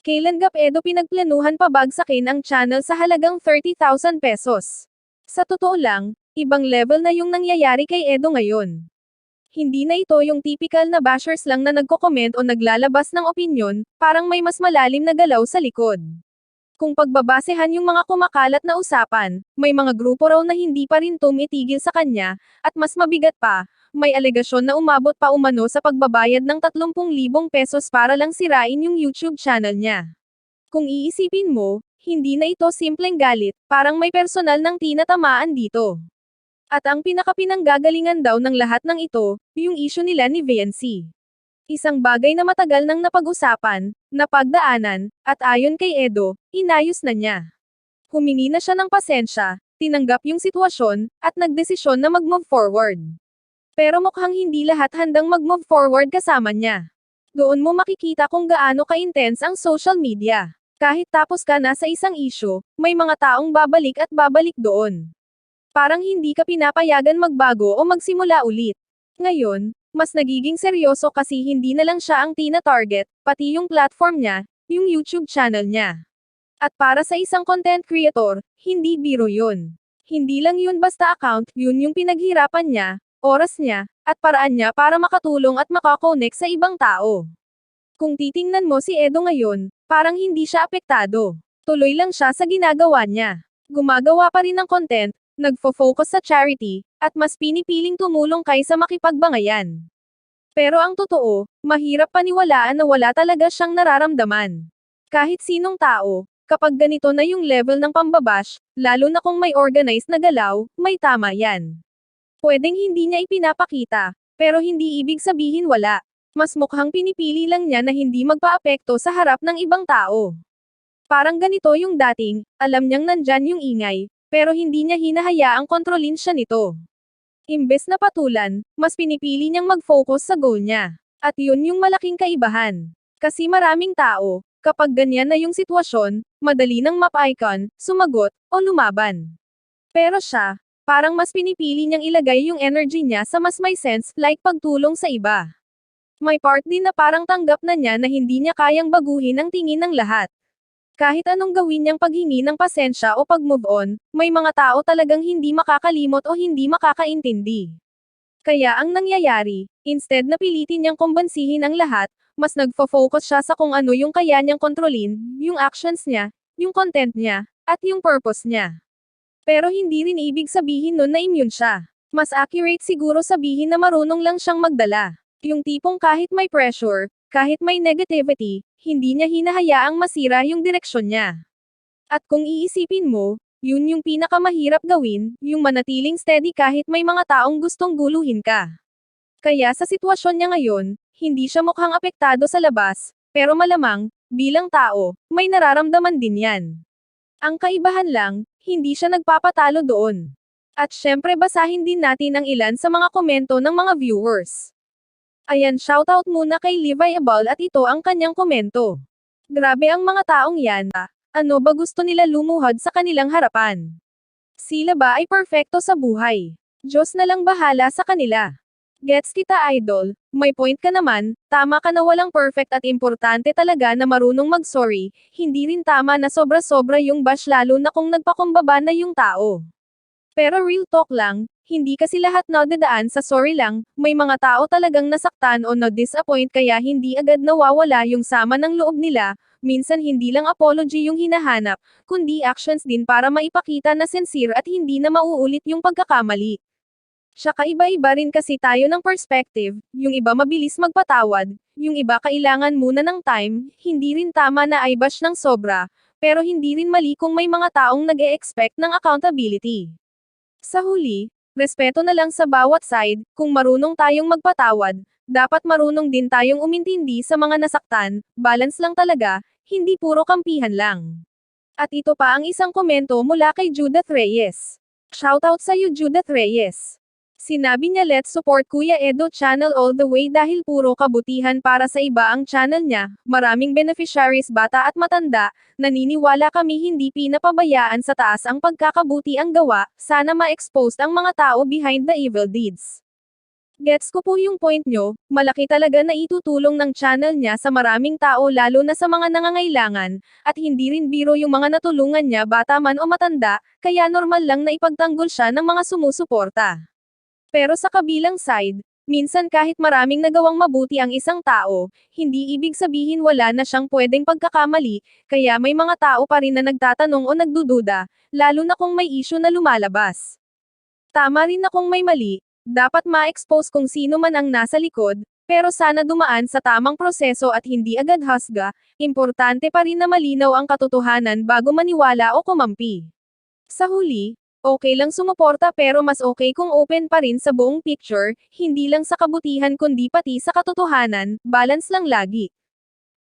Kailan Edo pinagplanuhan pabagsakin ang channel sa halagang 30,000 pesos? Sa totoo lang, ibang level na yung nangyayari kay Edo ngayon. Hindi na ito yung typical na bashers lang na nagko-comment o naglalabas ng opinyon, parang may mas malalim na galaw sa likod. Kung pagbabasehan yung mga kumakalat na usapan, may mga grupo raw na hindi pa rin tumitigil sa kanya, at mas mabigat pa, may alegasyon na umabot pa umano sa pagbabayad ng 30,000 pesos para lang sirain yung YouTube channel niya. Kung iisipin mo, hindi na ito simpleng galit, parang may personal ng tinatamaan dito. At ang pinakapinanggagalingan daw ng lahat ng ito, yung issue nila ni VNC. Isang bagay na matagal nang napag-usapan, napagdaanan, at ayon kay Edo, inayos na niya. Humingi na siya ng pasensya, tinanggap yung sitwasyon, at nagdesisyon na mag-move forward. Pero mukhang hindi lahat handang mag-move forward kasama niya. Doon mo makikita kung gaano ka-intense ang social media. Kahit tapos ka na sa isang issue, may mga taong babalik at babalik doon. Parang hindi ka pinapayagan magbago o magsimula ulit. Ngayon, mas nagiging seryoso kasi hindi na lang siya ang tina-target, pati yung platform niya, yung YouTube channel niya. At para sa isang content creator, hindi biro yun. Hindi lang yun basta account, yun yung pinaghirapan niya, oras niya, at paraan niya para makatulong at makakonek sa ibang tao. Kung titingnan mo si Edo ngayon, parang hindi siya apektado. Tuloy lang siya sa ginagawa niya. Gumagawa pa rin ng content, nagfo-focus sa charity, at mas pinipiling tumulong kaysa makipagbangayan. Pero ang totoo, mahirap paniwalaan na wala talaga siyang nararamdaman. Kahit sinong tao, kapag ganito na yung level ng pambabash, lalo na kung may organized na galaw, may tama yan. Pwedeng hindi niya ipinapakita, pero hindi ibig sabihin wala. Mas mukhang pinipili lang niya na hindi magpaapekto sa harap ng ibang tao. Parang ganito yung dating, alam niyang nandyan yung ingay, pero hindi niya hinahayaang kontrolin siya nito. Imbes na patulan, mas pinipili niyang mag-focus sa goal niya. At yun yung malaking kaibahan. Kasi maraming tao, kapag ganyan na yung sitwasyon, madali nang map-icon, sumagot, o lumaban. Pero siya, parang mas pinipili niyang ilagay yung energy niya sa mas may sense, like pagtulong sa iba. May part din na parang tanggap na niya na hindi niya kayang baguhin ang tingin ng lahat. Kahit anong gawin niyang paghingi ng pasensya o pag-move on, may mga tao talagang hindi makakalimot o hindi makakaintindi. Kaya ang nangyayari, instead na pilitin niyang kumbansihin ang lahat, mas nagfo-focus siya sa kung ano yung kaya niyang kontrolin, yung actions niya, yung content niya, at yung purpose niya. Pero hindi rin ibig sabihin nun na immune siya. Mas accurate siguro sabihin na marunong lang siyang magdala. Yung tipong kahit may pressure, kahit may negativity, hindi niya hinahayaang masira yung direksyon niya. At kung iisipin mo, yun yung pinakamahirap gawin, yung manatiling steady kahit may mga taong gustong guluhin ka. Kaya sa sitwasyon niya ngayon, hindi siya mukhang apektado sa labas, pero malamang, bilang tao, may nararamdaman din yan. Ang kaibahan lang, hindi siya nagpapatalo doon. At syempre basahin din natin ang ilan sa mga komento ng mga viewers. Ayan, shoutout muna kay Levi Abal at ito ang kanyang komento. Grabe ang mga taong yan. Ano ba gusto nila lumuhod sa kanilang harapan? Sila ba ay perfecto sa buhay? Diyos na lang bahala sa kanila. Gets kita idol, may point ka naman, tama ka na walang perfect at importante talaga na marunong mag-sorry, hindi rin tama na sobra-sobra yung bash lalo na kung nagpakumbaba na yung tao. Pero real talk lang, hindi kasi lahat nadadaan sa sorry lang, may mga tao talagang nasaktan o na-disappoint kaya hindi agad nawawala yung sama ng loob nila, minsan hindi lang apology yung hinahanap, kundi actions din para maipakita na sincere at hindi na mauulit yung pagkakamali. Tsaka iba-iba rin kasi tayo ng perspective, yung iba mabilis magpatawad, yung iba kailangan muna ng time, hindi rin tama na i-bash ng sobra, pero hindi rin mali kung may mga taong nag-e-expect ng accountability. Sa huli, respeto na lang sa bawat side, kung marunong tayong magpatawad, dapat marunong din tayong umintindi sa mga nasaktan, balance lang talaga, hindi puro kampihan lang. At ito pa ang isang komento mula kay Judith Reyes. Shoutout sa iyo Judith Reyes. Sinabi niya let's support Kuya Edo channel all the way dahil puro kabutihan para sa iba ang channel niya, maraming beneficiaries bata at matanda, naniniwala kami hindi pinapabayaan sa taas ang pagkakabuti ang gawa, sana ma-expose ang mga tao behind the evil deeds. Gets ko po yung point nyo, malaki talaga na itutulong ng channel niya sa maraming tao lalo na sa mga nangangailangan, at hindi rin biro yung mga natulungan niya bata man o matanda, kaya normal lang na ipagtanggol siya ng mga sumusuporta. Pero sa kabilang side, minsan kahit maraming nagawang mabuti ang isang tao, hindi ibig sabihin wala na siyang pwedeng pagkakamali, kaya may mga tao pa rin na nagtatanong o nagdududa, lalo na kung may issue na lumalabas. Tama rin na kung may mali, dapat ma-expose kung sino man ang nasa likod, pero sana dumaan sa tamang proseso at hindi agad husga, importante pa rin na malinaw ang katotohanan bago maniwala o kumampi. Sa huli, okay lang sumuporta pero mas okay kung open pa rin sa buong picture, hindi lang sa kabutihan kundi pati sa katotohanan, balance lang lagi.